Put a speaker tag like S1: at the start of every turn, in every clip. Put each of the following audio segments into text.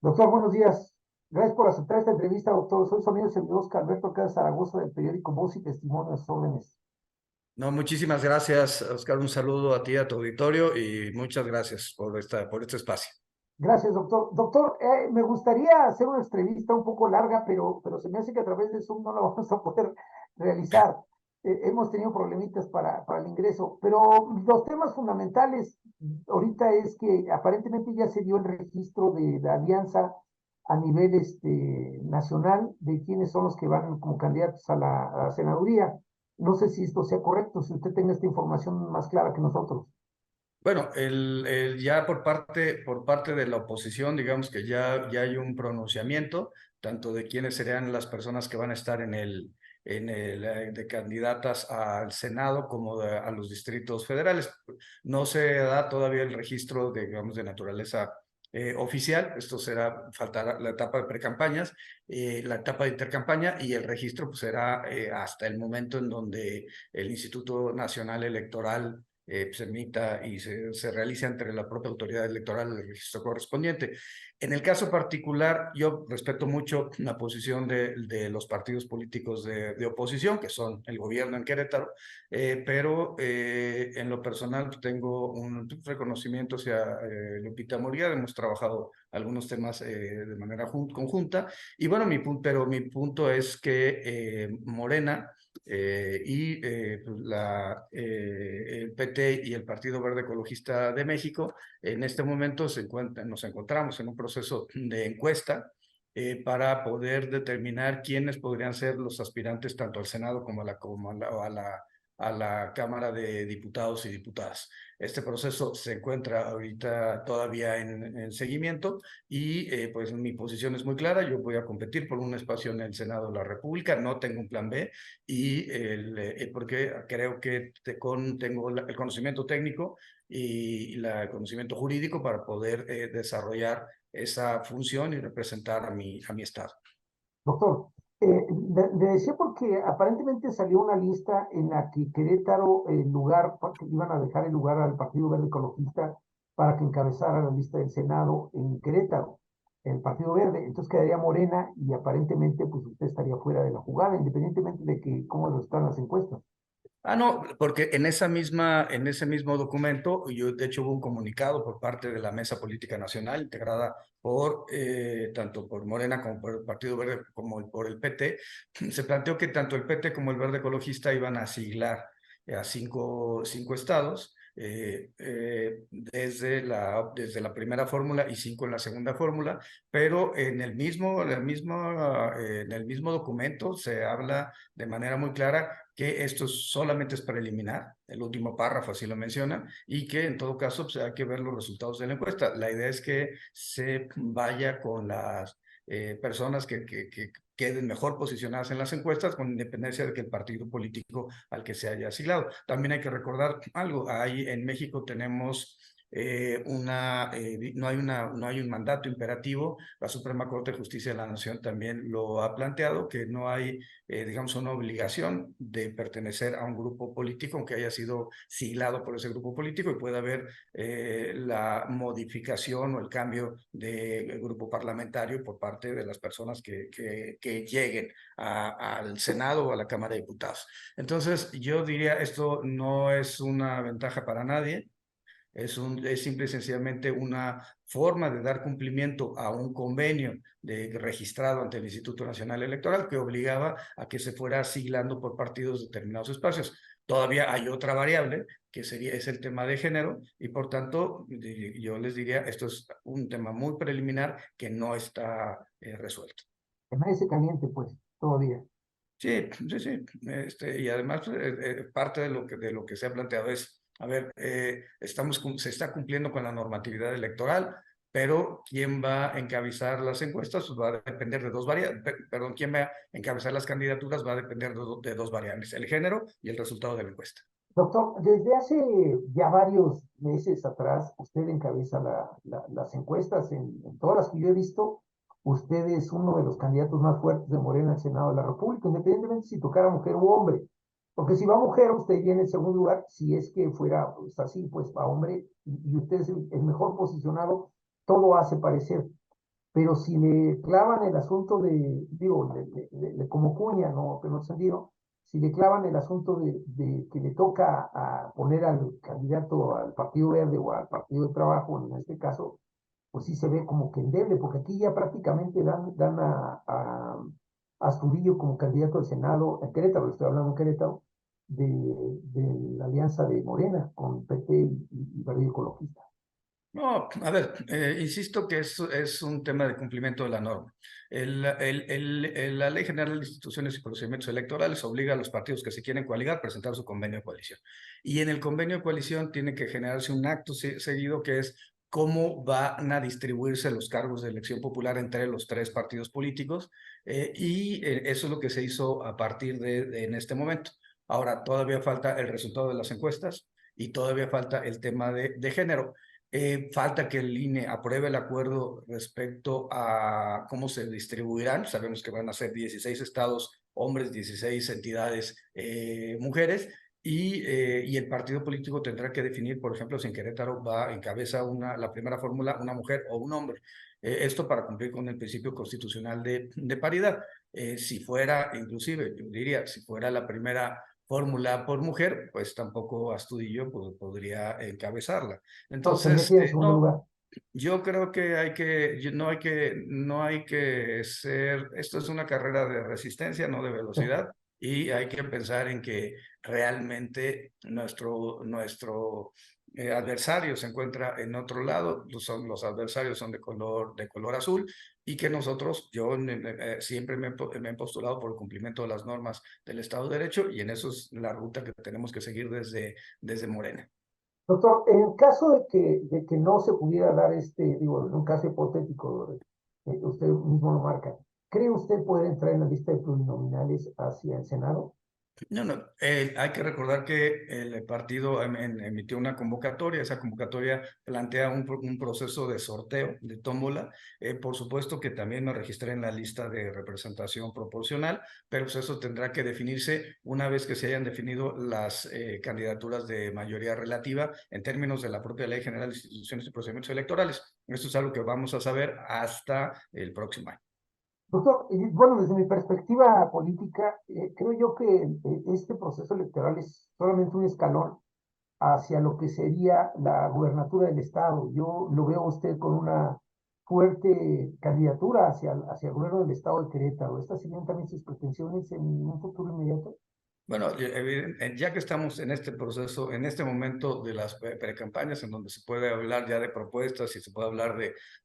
S1: Doctor, buenos días. Gracias por aceptar esta entrevista, doctor. Soy su amigo y servidor Oscar Alberto Cáceres Zaragoza del periódico Voz y Testimonio a sus órdenes.
S2: No, muchísimas gracias, Oscar. Un saludo a ti, a tu auditorio y muchas gracias por este espacio.
S1: Gracias, doctor. Doctor, me gustaría hacer una entrevista un poco larga, pero se me hace que a través de Zoom no la vamos a poder realizar. Hemos tenido problemitas para el ingreso, pero los temas fundamentales ahorita es que aparentemente ya se dio el registro de la alianza a nivel nacional de quiénes son los que van como candidatos a la senaduría. No sé si esto sea correcto, si usted tenga esta información más clara que nosotros.
S2: Bueno, ya por parte de la oposición, digamos que ya hay un pronunciamiento, tanto de quiénes serían las personas que van a estar de candidatas al Senado como a los distritos federales. No se da todavía el registro, digamos, de naturaleza oficial. Esto faltará la etapa de precampañas, la etapa de intercampaña y el registro pues, será hasta el momento en donde el Instituto Nacional Electoral se emita y se realiza entre la propia autoridad electoral el registro correspondiente. En el caso particular, yo respeto mucho la posición de los partidos políticos de oposición, que son el gobierno en Querétaro, pero en lo personal tengo un reconocimiento hacia Lupita Murguía. Hemos trabajado algunos temas de manera conjunta, y bueno, pero mi punto es que Morena el PT y el Partido Verde Ecologista de México en este momento nos encontramos en un proceso de encuesta para poder determinar quiénes podrían ser los aspirantes tanto al Senado como a la Cámara de Diputados y Diputadas. Este proceso se encuentra ahorita todavía en seguimiento y pues mi posición es muy clara. Yo voy a competir por un espacio en el Senado de la República, no tengo un plan B porque creo que tengo el conocimiento técnico y el conocimiento jurídico para poder desarrollar esa función y representar a mi estado.
S1: Doctor, le decía porque aparentemente salió una lista en la que Querétaro, el lugar, que iban a dejar el lugar al Partido Verde Ecologista para que encabezara la lista del Senado en Querétaro, el Partido Verde. Entonces quedaría Morena y aparentemente pues usted estaría fuera de la jugada, independientemente de que cómo están las encuestas.
S2: No, porque en ese mismo documento, de hecho hubo un comunicado por parte de la Mesa Política Nacional, integrada tanto por Morena como por el Partido Verde como por el PT. Se planteó que tanto el PT como el Verde Ecologista iban a siglar a cinco estados, desde la primera fórmula y 5 en la segunda fórmula, pero en el mismo documento se habla de manera muy clara que esto solamente es preliminar, el último párrafo así lo menciona, y que en todo caso pues, hay que ver los resultados de la encuesta. La idea es que se vaya con las personas que queden mejor posicionadas en las encuestas, con independencia de que el partido político al que se haya asignado. También hay que recordar algo, en México tenemos no hay un mandato imperativo. La Suprema Corte de Justicia de la Nación también lo ha planteado, que no hay digamos, una obligación de pertenecer a un grupo político, aunque haya sido siglado por ese grupo político, y puede haber la modificación o el cambio de grupo parlamentario por parte de las personas que lleguen al Senado o a la Cámara de Diputados. Entonces, yo diría, esto no es una ventaja para nadie. Es simple y sencillamente una forma de dar cumplimiento a un convenio registrado ante el Instituto Nacional Electoral que obligaba a que se fuera siglando por partidos determinados espacios. Todavía hay otra variable es el tema de género, y por tanto yo les diría, esto es un tema muy preliminar que no está resuelto.
S1: Que nadie se caliente, pues, todavía.
S2: Sí, sí, sí. Y además, parte de lo que se ha planteado es, a ver, se está cumpliendo con la normatividad electoral, pero quién va a encabezar las encuestas pues va a depender de perdón, quién va a encabezar las candidaturas va a depender de dos variables, el género y el resultado de la encuesta.
S1: Doctor, desde hace ya varios meses atrás, usted encabeza las encuestas en todas las que yo he visto. Usted es uno de los candidatos más fuertes de Morena al Senado de la República, independientemente si tocara mujer u hombre. Porque si va mujer, usted viene en segundo lugar. Si es que fuera pues, así, pues va hombre y usted es el mejor posicionado, todo hace parecer. pero si le clavan el asunto de, digo, como cuña, no, pero no sentido, si le clavan el asunto de que le toca a poner al candidato al Partido Verde o al Partido de Trabajo, en este caso, pues sí se ve como que endeble, porque aquí ya prácticamente dan a Astudillo como candidato al Senado, en Querétaro, estoy hablando en Querétaro, de la alianza de Morena con PT y Partido Ecologista.
S2: No, a ver, insisto que es un tema de cumplimiento de la norma. La Ley General de Instituciones y Procedimientos Electorales obliga a los partidos que se quieren coaligar a presentar su convenio de coalición. Y en el convenio de coalición tiene que generarse un acto seguido que es cómo van a distribuirse los cargos de elección popular entre los tres partidos políticos. Eso es lo que se hizo a partir en este momento. Ahora, todavía falta el resultado de las encuestas y todavía falta el tema de género. Falta que el INE apruebe el acuerdo respecto a cómo se distribuirán. Sabemos que van a ser 16 estados hombres, 16 entidades mujeres, y el partido político tendrá que definir, por ejemplo, si en Querétaro encabeza la primera fórmula una mujer o un hombre. Esto para cumplir con el principio constitucional de paridad. Si fuera, inclusive, yo diría, si fuera la primera fórmula por mujer, pues tampoco Astudillo podría encabezarla.
S1: No, tendría que
S2: Entonces,
S1: ir en segundo
S2: no,
S1: lugar.
S2: yo creo que no hay que ser, esto es una carrera de resistencia, no de velocidad, y hay que pensar en que realmente nuestro adversario se encuentra en otro lado, los adversarios son de color azul, y que nosotros, siempre me he postulado por el cumplimiento de las normas del Estado de Derecho, y en eso es la ruta que tenemos que seguir desde Morena.
S1: Doctor, en caso de que no se pudiera dar digo, en un caso hipotético, usted mismo lo marca, ¿cree usted poder entrar en la lista de plurinominales hacia el Senado?
S2: No, hay que recordar que el partido emitió una convocatoria. Esa convocatoria plantea un proceso de sorteo, de tómbola. Por supuesto que también me registré en la lista de representación proporcional, pero pues eso tendrá que definirse una vez que se hayan definido las candidaturas de mayoría relativa en términos de la propia Ley General de Instituciones y Procedimientos Electorales. Esto es algo que vamos a saber hasta el próximo año.
S1: Doctor, bueno, desde mi perspectiva política, creo yo que este proceso electoral es solamente un escalón hacia lo que sería la gubernatura del Estado. Yo lo veo a usted con una fuerte candidatura hacia el gobierno del Estado de Querétaro. ¿Estas serían también sus pretensiones en un futuro inmediato?
S2: Bueno, ya que estamos en este proceso, en este momento de las precampañas, en donde se puede hablar ya de propuestas y se puede hablar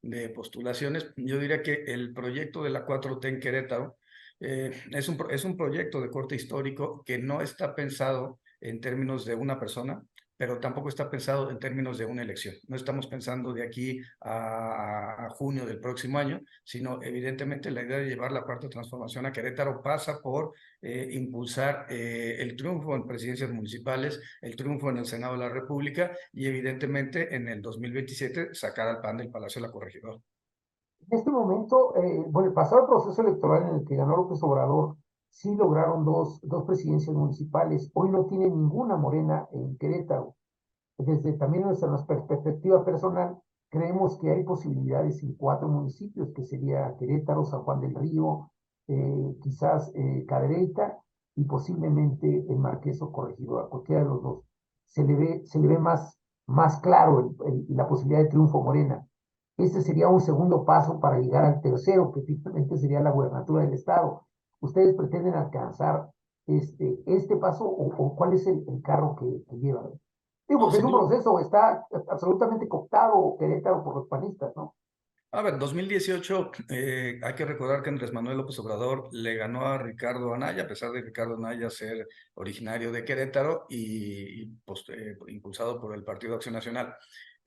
S2: de postulaciones, yo diría que el proyecto de la 4T en Querétaro es un proyecto de corte histórico que no está pensado en términos de una persona, pero tampoco está pensado en términos de una elección. No estamos pensando de aquí a junio del próximo año, sino evidentemente la idea de llevar la cuarta transformación a Querétaro pasa por impulsar el triunfo en presidencias municipales, el triunfo en el Senado de la República y evidentemente en el 2027 sacar al PAN del Palacio de la Corregidora.
S1: En este momento, bueno, el pasado proceso electoral en el que ganó López Obrador, sí lograron dos presidencias municipales. Hoy no tiene ninguna Morena en Querétaro. Desde también nuestra perspectiva personal, creemos que hay posibilidades en 4 municipios, que sería Querétaro, San Juan del Río, quizás Cadereyta y posiblemente el Marqués o Corregidora, cualquiera de los dos. Se le ve más claro la posibilidad de triunfo Morena. Este sería un segundo paso para llegar al tercero, que finalmente sería la gubernatura del Estado. ¿Ustedes pretenden alcanzar este paso o cuál es el carro que llevan? Sí,
S2: No,
S1: porque es
S2: sin
S1: un
S2: duda.
S1: proceso, está absolutamente cooptado Querétaro por los panistas, ¿no?
S2: A ver, 2018, hay que recordar que Andrés Manuel López Obrador le ganó a Ricardo Anaya, a pesar de Ricardo Anaya ser originario de Querétaro y impulsado por el Partido Acción Nacional.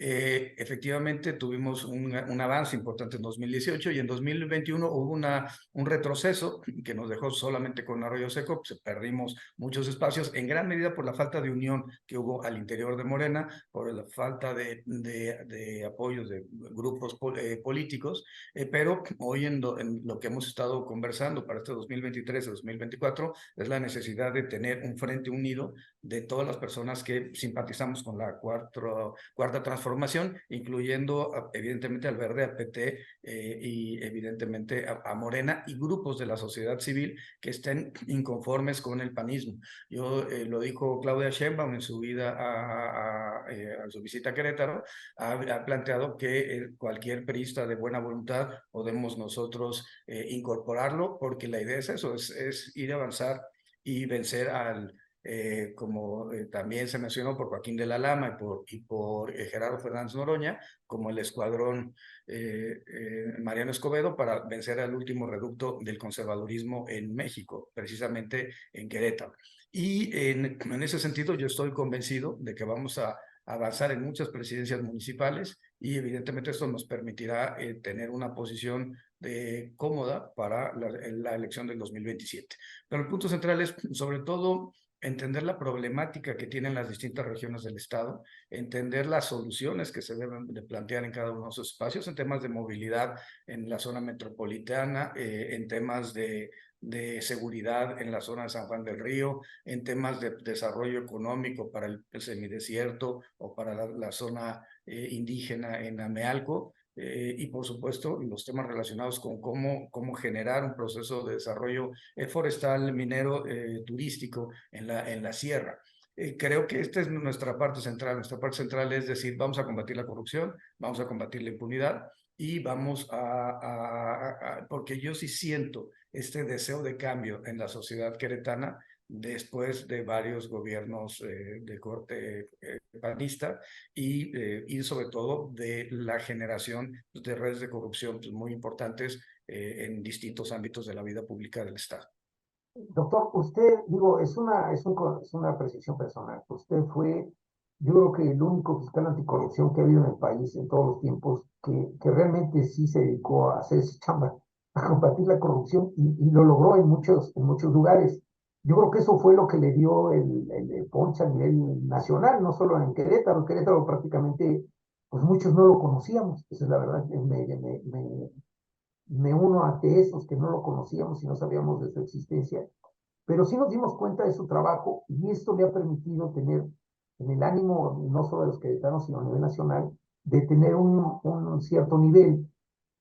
S2: Efectivamente, tuvimos un avance importante en 2018 y en 2021 hubo un retroceso que nos dejó solamente con Arroyo Seco, pues, perdimos muchos espacios, en gran medida por la falta de unión que hubo al interior de Morena, por la falta de apoyos de grupos políticos, pero hoy en lo que hemos estado conversando para este 2023 y 2024 es la necesidad de tener un frente unido de todas las personas que simpatizamos con la cuarta transformación transformación, incluyendo evidentemente al Verde, a PT y evidentemente a Morena y grupos de la sociedad civil que estén inconformes con el panismo. Yo lo dijo Claudia Sheinbaum en su vida a su visita a Querétaro, ha planteado que cualquier priista de buena voluntad podemos nosotros incorporarlo, porque la idea es eso, es ir a avanzar y vencer al, como también se mencionó por Joaquín de la Lama y por Gerardo Fernández Noroña, como el escuadrón Mariano Escobedo, para vencer al último reducto del conservadurismo en México, precisamente en Querétaro. Y en ese sentido yo estoy convencido de que vamos a avanzar en muchas presidencias municipales y evidentemente esto nos permitirá tener una posición cómoda para la elección del 2027. Pero el punto central es sobre todo entender la problemática que tienen las distintas regiones del Estado, entender las soluciones que se deben de plantear en cada uno de esos espacios, en temas de movilidad en la zona metropolitana, en temas de seguridad en la zona de San Juan del Río, en temas de desarrollo económico para el semidesierto o para la zona indígena en Amealco, y por supuesto los temas relacionados con cómo generar un proceso de desarrollo forestal, minero, turístico en la sierra. Creo que esta es nuestra parte central. Nuestra parte central es decir, vamos a combatir la corrupción, vamos a combatir la impunidad y vamos porque yo sí siento este deseo de cambio en la sociedad queretana después de varios gobiernos de corte panista y sobre todo de la generación de redes de corrupción pues, muy importantes en distintos ámbitos de la vida pública del Estado.
S1: Doctor, usted, digo, es una apreciación personal. Usted fue, yo creo que el único fiscal anticorrupción que ha habido en el país en todos los tiempos que realmente sí se dedicó a hacer esa chamba, a combatir la corrupción y lo logró en muchos lugares. Yo creo que eso fue lo que le dio el punch a nivel nacional, no solo en Querétaro. Querétaro prácticamente, pues muchos no lo conocíamos, esa es la verdad. Me uno ante esos que no lo conocíamos y no sabíamos de su existencia, pero sí nos dimos cuenta de su trabajo y esto le ha permitido tener en el ánimo, no solo de los queretanos, sino a nivel nacional, de tener un cierto nivel.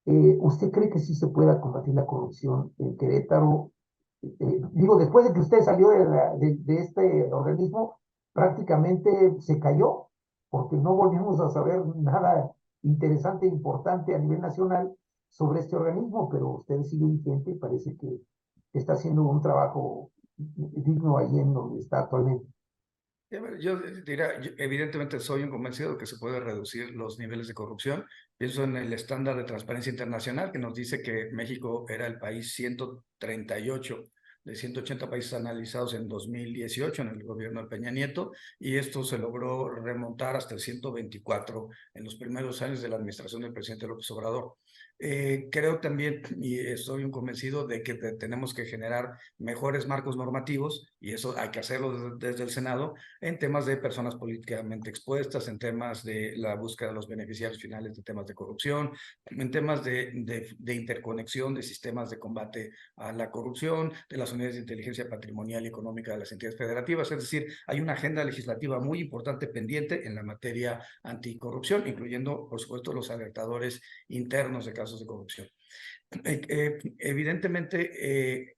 S1: ¿Usted cree que sí se pueda combatir la corrupción en Querétaro? Digo, después de que usted salió de este organismo, prácticamente se cayó, porque no volvimos a saber nada interesante e importante a nivel nacional sobre este organismo, pero usted sigue vigente y parece que está haciendo un trabajo digno ahí en donde está actualmente.
S2: Yo diría, evidentemente soy un convencido de que se puede reducir los niveles de corrupción. Pienso en el estándar de transparencia internacional que nos dice que México era el país 138 de 180 países analizados en 2018 en el gobierno de Peña Nieto, y esto se logró remontar hasta el 124 en los primeros años de la administración del presidente López Obrador. Creo también, y estoy un convencido de que tenemos que generar mejores marcos normativos, y eso hay que hacerlo desde el Senado, en temas de personas políticamente expuestas, en temas de la búsqueda de los beneficiarios finales de temas de corrupción, en temas de interconexión de sistemas de combate a la corrupción, de las unidades de inteligencia patrimonial y económica de las entidades federativas. Es decir, hay una agenda legislativa muy importante pendiente en la materia anticorrupción, incluyendo, por supuesto, los alertadores internos de casos de corrupción. Evidentemente,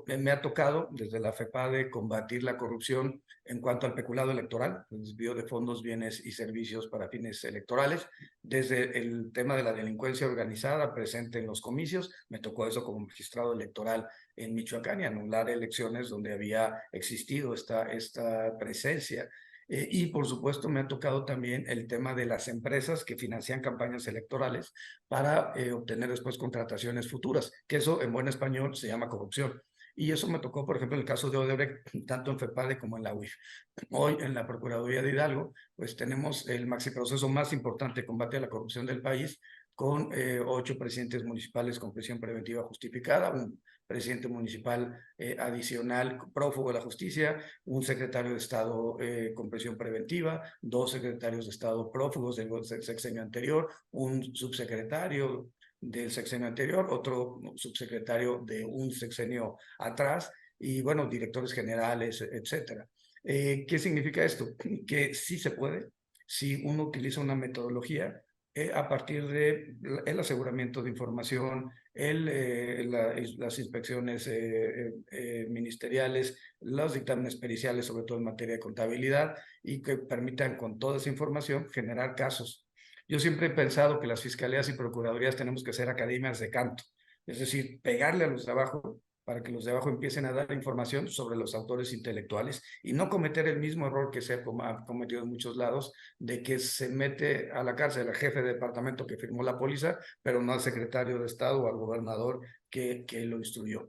S2: me ha tocado desde la FEPADE combatir la corrupción en cuanto al peculado electoral, el desvío de fondos, bienes y servicios para fines electorales, desde el tema de la delincuencia organizada presente en los comicios. Me tocó eso como magistrado electoral en Michoacán y anular elecciones donde había existido esta presencia. Y por supuesto me ha tocado también el tema de las empresas que financian campañas electorales para obtener después contrataciones futuras, que eso en buen español se llama corrupción. Y eso me tocó, por ejemplo, en el caso de Odebrecht, tanto en FEPADE como en la UIF. Hoy, en la Procuraduría de Hidalgo, pues tenemos el maxiproceso más importante de combate a la corrupción del país, con 8 presidentes municipales con prisión preventiva justificada, un presidente municipal adicional prófugo de la justicia, un secretario de Estado con prisión preventiva, 2 secretarios de Estado prófugos del sexenio anterior, un subsecretario del sexenio anterior, otro subsecretario de un sexenio atrás, y bueno, directores generales, etcétera. ¿Qué significa esto? Que sí si uno utiliza una metodología a partir de el aseguramiento de información, las inspecciones ministeriales, los dictámenes periciales, sobre todo en materia de contabilidad, y que permitan con toda esa información generar casos. Yo siempre he pensado que las fiscalías y procuradurías tenemos que ser academias de canto, es decir, pegarle a los de abajo para que los de abajo empiecen a dar información sobre los autores intelectuales y no cometer el mismo error que se ha cometido en muchos lados, de que se mete a la cárcel al jefe de departamento que firmó la póliza, pero no al secretario de Estado o al gobernador que lo instruyó.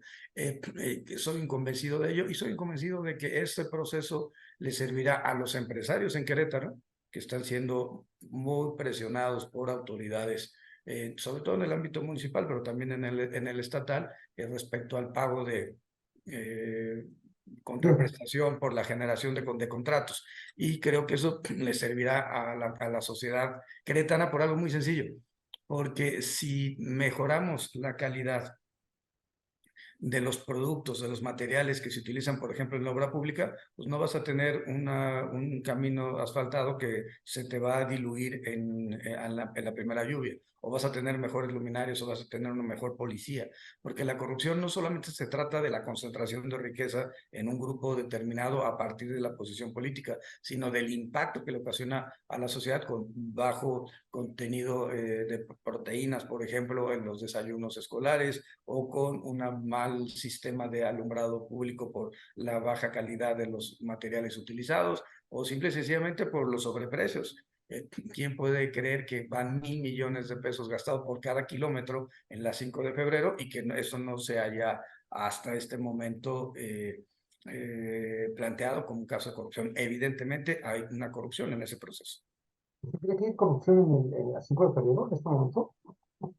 S2: Soy convencido de ello y soy convencido de que este proceso le servirá a los empresarios en Querétaro, que están siendo muy presionados por autoridades, sobre todo en el ámbito municipal, pero también en el estatal, respecto al pago de contraprestación por la generación de contratos. Y creo que eso le servirá a la sociedad queretana por algo muy sencillo, porque si mejoramos la calidad de los productos, de los materiales que se utilizan, por ejemplo, en la obra pública, pues no vas a tener un camino asfaltado que se te va a diluir en la primera lluvia, o vas a tener mejores luminarios, o vas a tener una mejor policía, porque la corrupción no solamente se trata de la concentración de riqueza en un grupo determinado a partir de la posición política, sino del impacto que le ocasiona a la sociedad con bajo contenido de proteínas, por ejemplo, en los desayunos escolares, o con un mal sistema de alumbrado público por la baja calidad de los materiales utilizados, o simple y sencillamente por los sobreprecios. ¿Quién puede creer que van 1.000 millones de pesos gastados por cada kilómetro en la 5 de febrero y que eso no se haya hasta este momento planteado como un caso de corrupción? Evidentemente hay una corrupción en ese proceso.
S1: ¿Usted cree que hay corrupción en la 5 de febrero en este momento? En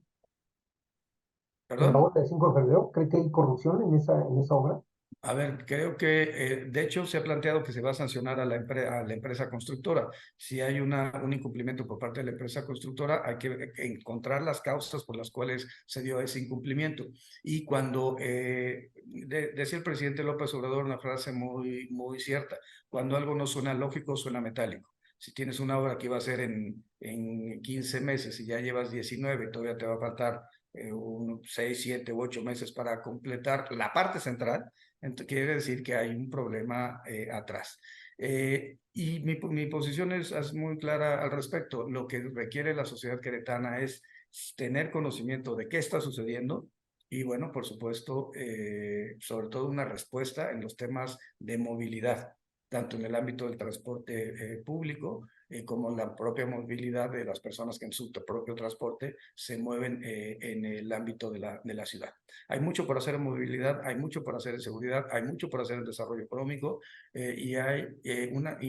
S1: la
S2: ¿Perdón?
S1: obra de 5 de febrero, ¿cree que hay corrupción en esa obra?
S2: A ver, creo que de hecho se ha planteado que se va a sancionar a la empresa constructora. Si hay un incumplimiento por parte de la empresa constructora, hay que encontrar las causas por las cuales se dio ese incumplimiento. Y cuando decía el presidente López Obrador una frase muy, muy cierta: cuando algo no suena lógico, suena metálico. Si tienes una obra que iba a ser en 15 meses y ya llevas 19, todavía te va a faltar 6, 7 u 8 meses para completar la parte central. Entonces, quiere decir que hay un problema atrás. Y mi posición es muy clara al respecto. Lo que requiere la sociedad queretana es tener conocimiento de qué está sucediendo y, bueno, por supuesto, sobre todo una respuesta en los temas de movilidad, tanto en el ámbito del transporte público como la propia movilidad de las personas que en su propio transporte se mueven en el ámbito de la ciudad. Hay mucho por hacer en movilidad, hay mucho por hacer en seguridad, hay mucho por hacer en desarrollo económico y hay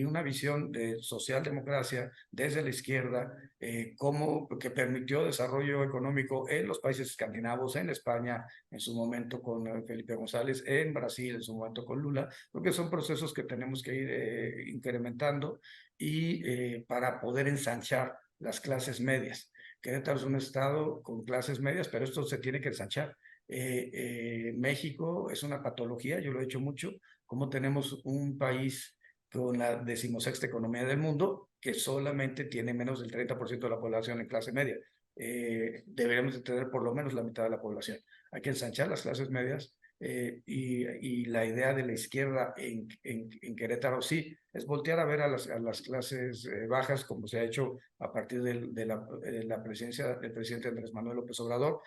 S2: una visión de socialdemocracia desde la izquierda que permitió desarrollo económico en los países escandinavos, en España, en su momento con Felipe González, en Brasil, en su momento con Lula, porque son procesos que tenemos que ir incrementando y para poder ensanchar las clases medias. Querétaro es un estado con clases medias, pero esto se tiene que ensanchar. México es una patología, yo lo he hecho mucho, como tenemos un país con la 16ª economía del mundo que solamente tiene menos del 30% de la población en clase media. Deberíamos de tener por lo menos la mitad de la población. Hay que ensanchar las clases medias y la idea de la izquierda en Querétaro sí es voltear a ver a las clases bajas, como se ha hecho a partir de la presidencia del presidente Andrés Manuel López Obrador,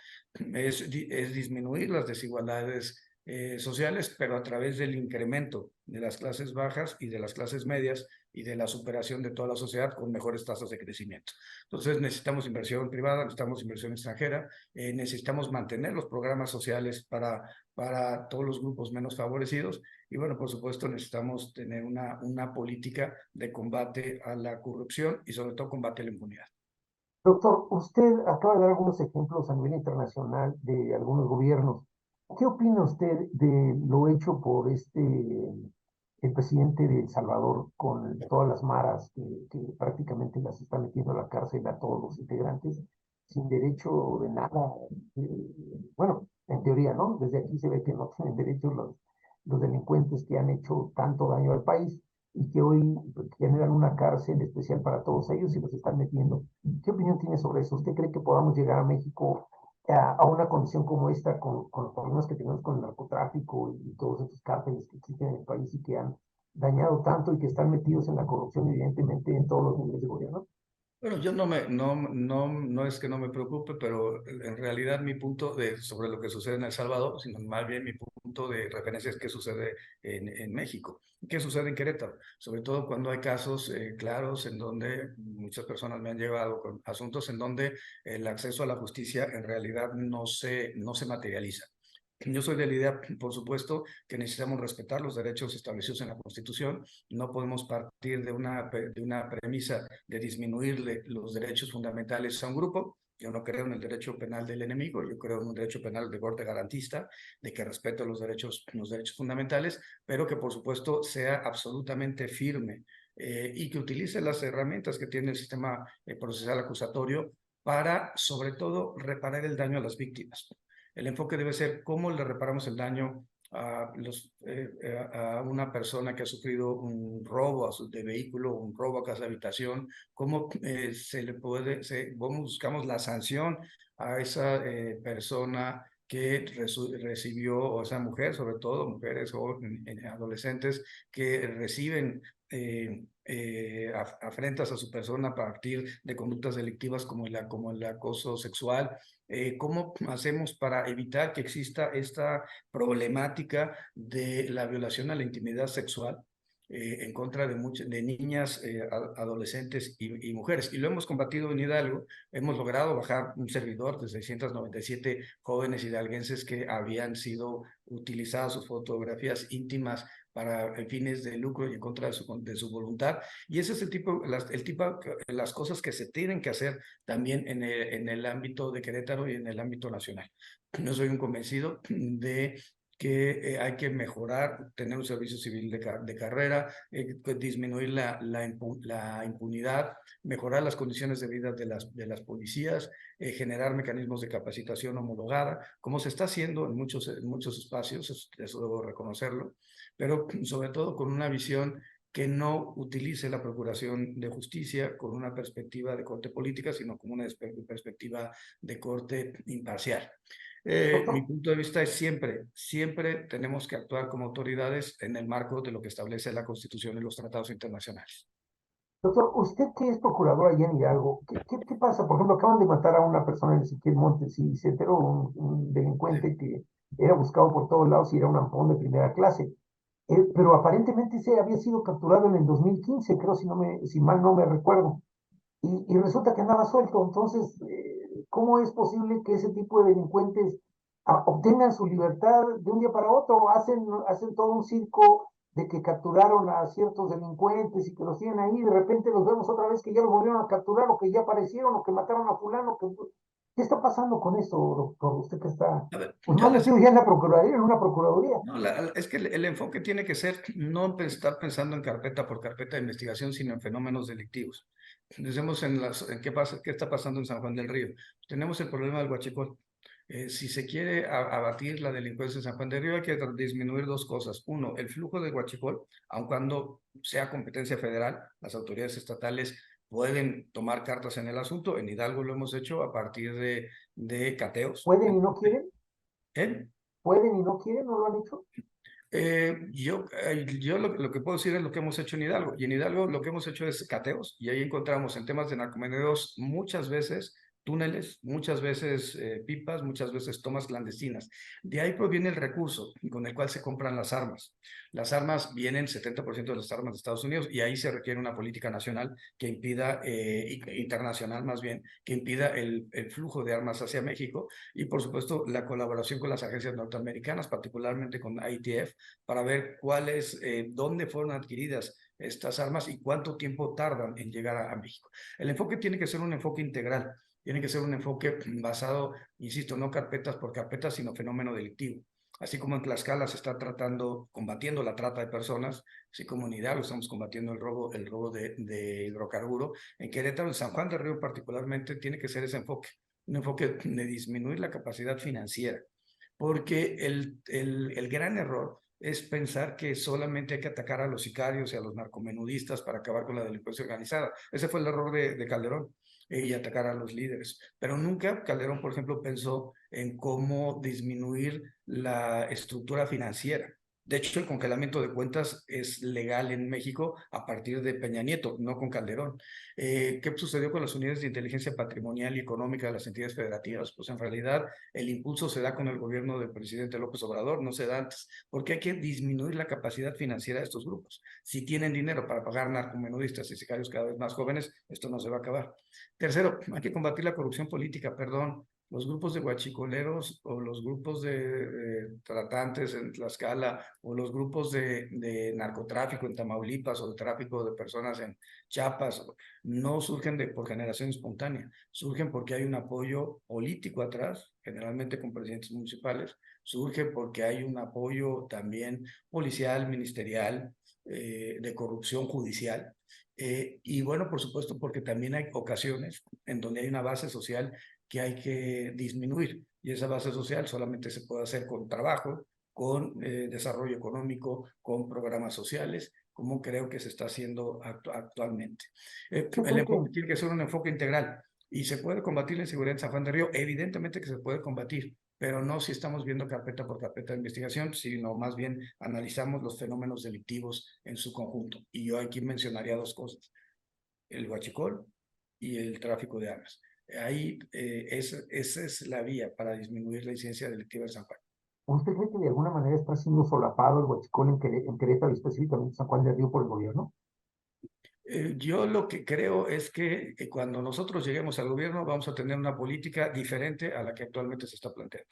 S2: es disminuir las desigualdades sociales, pero a través del incremento de las clases bajas y de las clases medias y de la superación de toda la sociedad con mejores tasas de crecimiento. Entonces necesitamos inversión privada, necesitamos inversión extranjera, necesitamos mantener los programas sociales para todos los grupos menos favorecidos y, bueno, por supuesto necesitamos tener una política de combate a la corrupción y sobre todo combate a la impunidad.
S1: Doctor, usted acaba de dar algunos ejemplos a nivel internacional de algunos gobiernos. ¿Qué opina usted de lo hecho por el presidente de El Salvador con todas las maras que prácticamente las está metiendo a la cárcel a todos los integrantes sin derecho de nada? Bueno, en teoría, ¿no? Desde aquí se ve que no tienen derecho los delincuentes que han hecho tanto daño al país. y que hoy generan una cárcel especial para todos ellos y los están metiendo. ¿Qué opinión tiene sobre eso? ¿Usted cree que podamos llegar a México a una condición como esta con los problemas que tenemos con el narcotráfico y todos estos cárteles que existen en el país y que han dañado tanto y que están metidos en la corrupción, evidentemente, en todos los niveles de gobierno?
S2: Bueno, yo no es que no me preocupe, pero en realidad mi punto sobre lo que sucede en El Salvador, sino más bien mi punto de referencia es qué sucede en México, qué sucede en Querétaro, sobre todo cuando hay casos claros en donde muchas personas me han llevado con asuntos en donde el acceso a la justicia en realidad no se materializa. Yo soy de la idea, por supuesto, que necesitamos respetar los derechos establecidos en la Constitución. No podemos partir de una premisa de disminuirle los derechos fundamentales a un grupo. Yo no creo en el derecho penal del enemigo, yo creo en un derecho penal de corte garantista, de que respete los derechos fundamentales, pero que por supuesto sea absolutamente firme y que utilice las herramientas que tiene el sistema procesal acusatorio para, sobre todo, reparar el daño a las víctimas. El enfoque debe ser cómo le reparamos el daño a una persona que ha sufrido un robo de vehículo, un robo a casa de habitación, cómo se le puede, cómo buscamos la sanción a esa persona que recibió, o esa mujer, sobre todo mujeres o adolescentes que reciben afrentas a su persona a partir de conductas delictivas como el acoso sexual. ¿Cómo hacemos para evitar que exista esta problemática de la violación a la intimidad sexual en contra de niñas, adolescentes y mujeres? Y lo hemos combatido en Hidalgo. Hemos logrado bajar un servidor de 697 jóvenes hidalguenses que habían sido utilizadas sus fotografías íntimas para fines de lucro y en contra de su voluntad. Y ese es las cosas que se tienen que hacer también en el ámbito de Querétaro y en el ámbito nacional. Yo soy un convencido de que hay que mejorar, tener un servicio civil de carrera, disminuir la impunidad, mejorar las condiciones de vida de las policías, generar mecanismos de capacitación homologada, como se está haciendo en muchos espacios, eso debo reconocerlo, pero sobre todo con una visión que no utilice la procuración de justicia con una perspectiva de corte política, sino como una perspectiva de corte imparcial. Mi
S1: Doctor,
S2: punto de vista es siempre tenemos que actuar como autoridades en el marco de lo que establece la Constitución y los tratados internacionales.
S1: doctor, usted que es procurador allá en Hidalgo, ¿qué pasa? Por ejemplo, acaban de matar a una persona en Ezequiel Montes y se enteró un
S2: Sí.
S1: delincuente que era buscado por todos lados y era un ampón de primera clase. Pero aparentemente se había sido capturado en el 2015, creo, si mal no me recuerdo. Y resulta que andaba suelto. Entonces, ¿cómo es posible que ese tipo de delincuentes obtengan su libertad de un día para otro? Hacen todo un circo de que capturaron a ciertos delincuentes y que los tienen ahí, y de repente los vemos otra vez que ya los volvieron a capturar, o que ya aparecieron, o que mataron a fulano. ¿Qué está pasando con esto, doctor? Usted que está,
S2: A ver,
S1: pues,
S2: yo
S1: más
S2: les
S1: metido ya en la Procuraduría, en una Procuraduría.
S2: no, es que el enfoque tiene que ser no estar pensando en carpeta por carpeta de investigación, sino en fenómenos delictivos. Pensemos en qué está pasando en San Juan del Río. Tenemos el problema del huachicol. Si se quiere abatir la delincuencia en San Juan del Río, hay que disminuir dos cosas. Uno, el flujo de huachicol, aun cuando sea competencia federal, las autoridades estatales pueden tomar cartas en el asunto. En Hidalgo lo hemos hecho a partir de cateos.
S1: ¿Pueden y no quieren?
S2: ¿Eh?
S1: ¿Pueden y no quieren? ¿No lo han hecho?
S2: Yo lo que puedo decir es lo que hemos hecho en Hidalgo. Y en Hidalgo lo que hemos hecho es cateos. Y ahí encontramos en temas de narcomenudeo muchas veces túneles, muchas veces pipas, muchas veces tomas clandestinas. De ahí proviene el recurso con el cual se compran las armas. Las armas vienen, 70% de las armas de Estados Unidos, y ahí se requiere una política nacional que impida, internacional más bien, que impida el flujo de armas hacia México. Y por supuesto la colaboración con las agencias norteamericanas, particularmente con ITF, para ver dónde fueron adquiridas estas armas y cuánto tiempo tardan en llegar a México. El enfoque tiene que ser un enfoque integral, tiene que ser un enfoque basado, insisto, no carpetas por carpetas, sino fenómeno delictivo. Así como en Tlaxcala se está combatiendo la trata de personas, así como en Hidalgo estamos combatiendo el robo de hidrocarburo, en Querétaro, en San Juan del Río particularmente, tiene que ser ese enfoque, un enfoque de disminuir la capacidad financiera, porque el gran error es pensar que solamente hay que atacar a los sicarios y a los narcomenudistas para acabar con la delincuencia organizada. Ese fue el error de Calderón, y atacar a los líderes. Pero nunca Calderón, por ejemplo, pensó en cómo disminuir la estructura financiera. De hecho, el congelamiento de cuentas es legal en México a partir de Peña Nieto, no con Calderón. ¿Qué sucedió con las unidades de inteligencia patrimonial y económica de las entidades federativas? Pues en realidad el impulso se da con el gobierno del presidente López Obrador, no se da antes, porque hay que disminuir la capacidad financiera de estos grupos. Si tienen dinero para pagar narcomenudistas y sicarios cada vez más jóvenes, esto no se va a acabar. Tercero, hay que combatir la corrupción política, perdón. Los grupos de huachicoleros o los grupos de tratantes en Tlaxcala o los grupos de narcotráfico en Tamaulipas o de tráfico de personas en Chiapas no surgen por generación espontánea, surgen porque hay un apoyo político atrás, generalmente con presidentes municipales, surge porque hay un apoyo también policial, ministerial, de corrupción judicial. Y bueno, por supuesto, porque también hay ocasiones en donde hay una base social que hay que disminuir. Y esa base social solamente se puede hacer con trabajo, con desarrollo económico, con programas sociales, como creo que se está haciendo actualmente.
S1: Yo
S2: El
S1: creo que
S2: enfoque tiene que ser un enfoque integral. ¿Y se puede combatir la inseguridad en San Juan del Río? Evidentemente que se puede combatir, pero no si estamos viendo carpeta por carpeta de investigación, sino más bien analizamos los fenómenos delictivos en su conjunto. Y yo aquí mencionaría dos cosas: el huachicol y el tráfico de armas. Ahí esa es la vía para disminuir la incidencia delictiva en San Juan.
S1: ¿usted cree que de alguna manera está siendo solapado el huachicol en Querétaro y específicamente San Juan del Río por el gobierno?
S2: Yo lo que creo es que cuando nosotros lleguemos al gobierno vamos a tener una política diferente a la que actualmente se está planteando.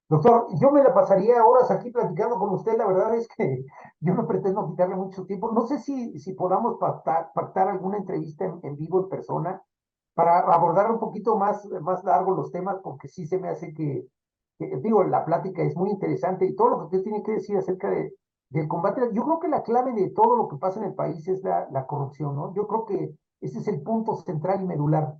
S1: Doctor, yo me la pasaría horas aquí platicando con usted. La verdad es que yo no pretendo quitarle mucho tiempo. No sé si podamos pactar alguna entrevista en vivo, en persona, para abordar un poquito más largo los temas, porque sí se me hace digo, la plática es muy interesante y todo lo que usted tiene que decir acerca del combate. Yo creo que la clave de todo lo que pasa en el país es la corrupción, ¿no? Yo creo que ese es el punto central y medular.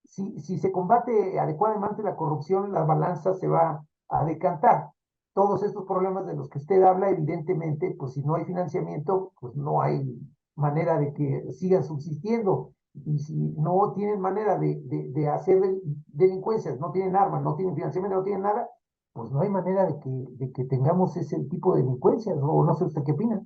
S1: Si se combate adecuadamente la corrupción, la balanza se va a decantar. Todos estos problemas de los que usted habla, evidentemente, pues si no hay financiamiento, pues no hay manera de que sigan subsistiendo. Y si no tienen manera de hacer delincuencias, no tienen armas, no tienen financiamiento, no tienen nada, pues no hay manera de que tengamos ese tipo de delincuencias, o no sé usted qué opina.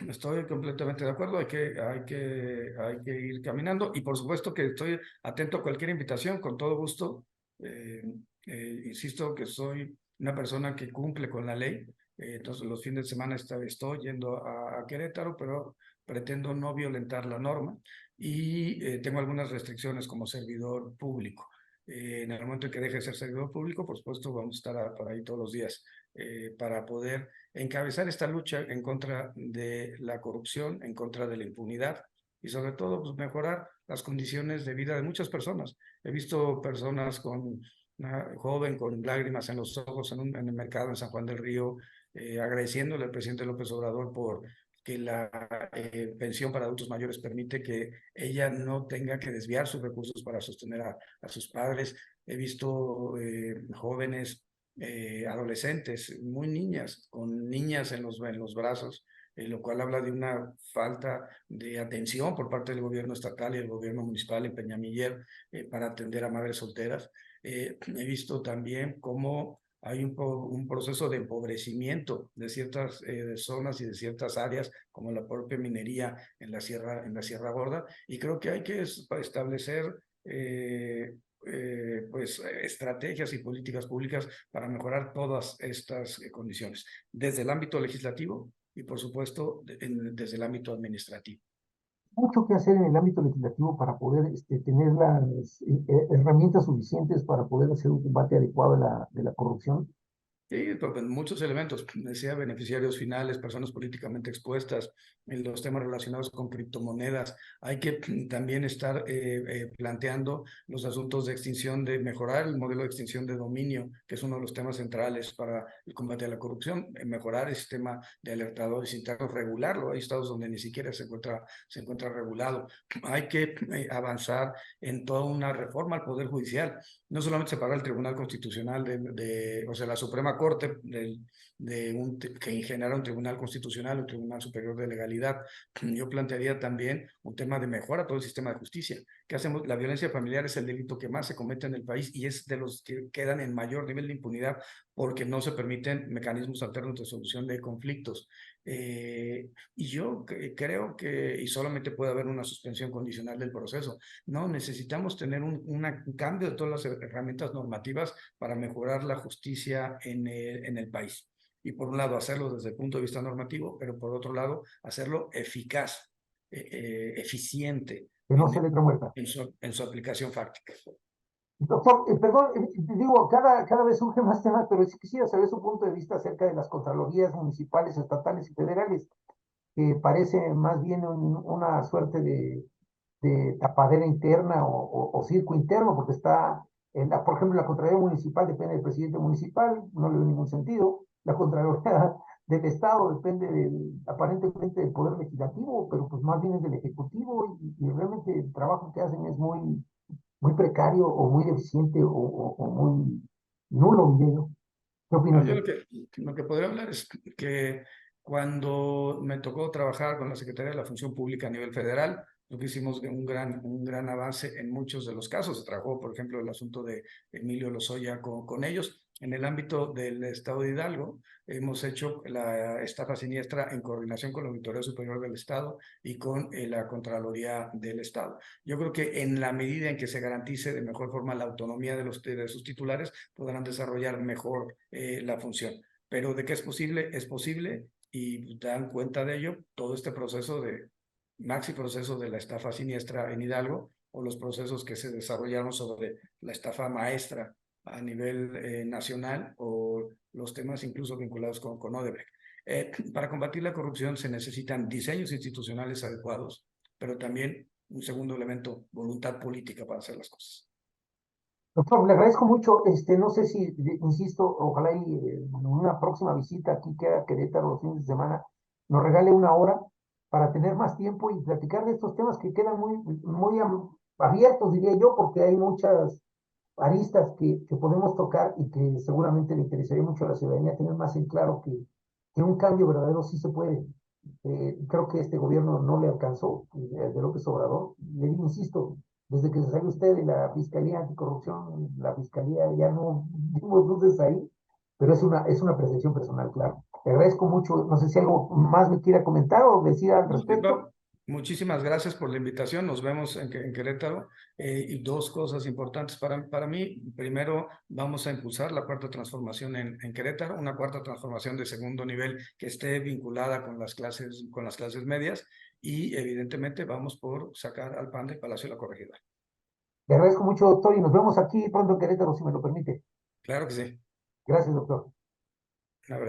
S2: Estoy completamente de acuerdo, hay que ir caminando y por supuesto que estoy atento a cualquier invitación, con todo gusto. Eh, Insisto que soy una persona que cumple con la ley, entonces los fines de semana estoy yendo a Querétaro, pero pretendo no violentar la norma y tengo algunas restricciones como servidor público. En el momento en que deje de ser servidor público, por supuesto, vamos a estar por ahí todos los días para poder encabezar esta lucha en contra de la corrupción, en contra de la impunidad y sobre todo pues, mejorar las condiciones de vida de muchas personas. He visto personas con una joven con lágrimas en los ojos en el mercado en San Juan del Río, agradeciéndole al presidente López Obrador por que la pensión para adultos mayores permite que ella no tenga que desviar sus recursos para sostener a sus padres. He visto jóvenes adolescentes, muy niñas, con niñas en los brazos, lo cual habla de una falta de atención por parte del gobierno estatal y el gobierno municipal en Peñamiller para atender a madres solteras. He visto también cómo hay un proceso de empobrecimiento de ciertas zonas y de ciertas áreas, como la propia minería en la Sierra Gorda, y creo que hay que establecer pues estrategias y políticas públicas para mejorar todas estas condiciones, desde el ámbito legislativo y por supuesto desde el ámbito administrativo.
S1: Mucho que hacer en el ámbito legislativo para poder tener las herramientas suficientes para poder hacer un combate adecuado de la corrupción.
S2: Sí, muchos elementos, decía beneficiarios finales, personas políticamente expuestas, en los temas relacionados con criptomonedas. Hay que también estar planteando los asuntos de extinción, de mejorar el modelo de extinción de dominio, que es uno de los temas centrales para el combate a la corrupción, mejorar el sistema de alertadores internos, regularlo. Hay estados donde ni siquiera se encuentra regulado. Hay que avanzar en toda una reforma al Poder Judicial. no solamente separar el Tribunal Constitucional o sea, la Suprema Corte que genera un Tribunal Constitucional, un Tribunal Superior de Legalidad. Yo plantearía también un tema de mejora a todo el sistema de justicia. ¿Qué hacemos? La violencia familiar es el delito que más se comete en el país y es de los que quedan en mayor nivel de impunidad porque no se permiten mecanismos alternos de solución de conflictos. Y yo creo que, y solamente puede haber una suspensión condicional del proceso, no, necesitamos tener un cambio de todas las herramientas normativas para mejorar la justicia en el país. Y por un lado, hacerlo desde el punto de vista normativo, pero por otro lado, hacerlo eficaz, eficiente
S1: Que no se letra muerta.
S2: en su aplicación fáctica.
S1: Doctor, perdón, digo, cada vez surge más temas, pero sí quisiera saber su punto de vista acerca de las contralorías municipales, estatales y federales, que parece más bien una suerte de tapadera interna o circo interno, porque está, por ejemplo, la Contraloría Municipal depende del presidente municipal, no le veo ningún sentido. La Contraloría del Estado depende aparentemente del Poder Legislativo, pero pues más bien es del Ejecutivo, y realmente el trabajo que hacen es muy precario o muy deficiente o muy nulo, diría yo. ¿Qué opina
S2: No, yo
S1: usted?
S2: lo que podría hablar es que cuando me tocó trabajar con la Secretaría de la Función Pública a nivel federal, lo que hicimos un gran avance en muchos de los casos. Se trabajó, por ejemplo, el asunto de Emilio Lozoya con ellos. En el ámbito del Estado de Hidalgo, hemos hecho la estafa siniestra en coordinación con la Auditoría Superior del Estado y con la Contraloría del Estado. Yo creo que en la medida en que se garantice de mejor forma la autonomía de sus titulares, podrán desarrollar mejor la función. Pero de que es posible y dan cuenta de ello todo este proceso maxi proceso de la estafa siniestra en Hidalgo o los procesos que se desarrollaron sobre la estafa maestra a nivel nacional o los temas incluso vinculados con Odebrecht. Para combatir la corrupción se necesitan diseños institucionales adecuados, pero también un segundo elemento, voluntad política para hacer las cosas.
S1: Doctor, le agradezco mucho. No sé si, insisto, ojalá y en una próxima visita aquí que a Querétaro los fines de semana nos regale una hora para tener más tiempo y platicar de estos temas que quedan muy abiertos, diría yo, porque hay muchas aristas que podemos tocar y que seguramente le interesaría mucho a la ciudadanía tener más en claro que un cambio verdadero sí se puede. Creo que este gobierno no le alcanzó, de López Obrador. Le digo, insisto, desde que se salió usted de la Fiscalía Anticorrupción, la Fiscalía ya no dimos luces ahí, pero es una percepción personal, claro. Le agradezco mucho. No sé si algo más me quiera comentar o decir al respecto.
S2: Muchísimas gracias por la invitación. Nos vemos en Querétaro. Y dos cosas importantes para mí. Primero, vamos a impulsar la cuarta transformación en Querétaro, una cuarta transformación de segundo nivel que esté vinculada con las clases medias. Y evidentemente vamos por sacar al PAN del Palacio de la Corregidora.
S1: Le agradezco mucho, doctor, y nos vemos aquí pronto en Querétaro, si me lo permite.
S2: Claro que sí.
S1: Gracias, doctor.